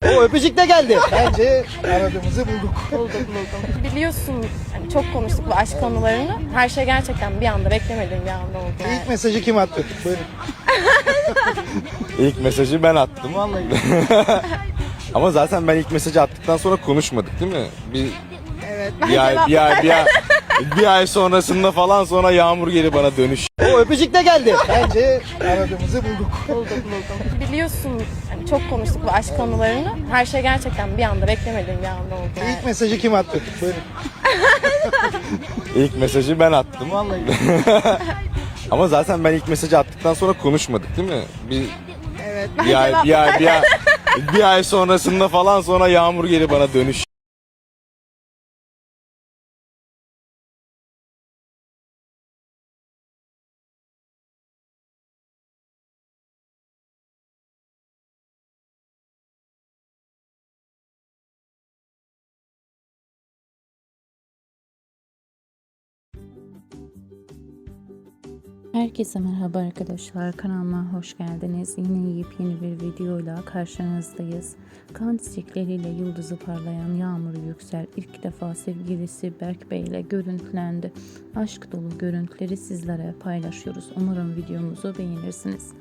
O öpücük de geldi. Bence aradığımızı bulduk. Buldum. Biliyorsun hani çok konuştuk bu aşk konularını. Her şey gerçekten bir anda beklemediğim bir anda oldu. İlk mesajı kim attı? Buyurun. İlk mesajı ben attım. Vallahi. Ama zaten ben ilk mesajı attıktan sonra konuşmadık değil mi? Evet. Bir ay sonrasında falan sonra Yağmur geri bana dönüş. O öpücük de geldi. Bence aradığımızı bulduk. Buldum. Biliyorsun hani çok konuştuk bu aşk konularını. Her şey gerçekten bir anda beklemediğim bir anda oldu. İlk mesajı kim attı? Buyurun. İlk mesajı ben attım. Vallahi. Ama zaten ben ilk mesajı attıktan sonra konuşmadık değil mi? Evet. Bir ay sonrasında falan sonra Yağmur geri bana dönüş. Herkese merhaba arkadaşlar, kanalıma hoş geldiniz. Yine yepyeni bir videoyla karşınızdayız. Kan çiçekleriyle yıldızı parlayan Yağmur Yüksel ilk defa sevgilisi Berk Bey ile görüntülendi. Aşk dolu görüntüleri sizlere paylaşıyoruz. Umarım videomuzu beğenirsiniz.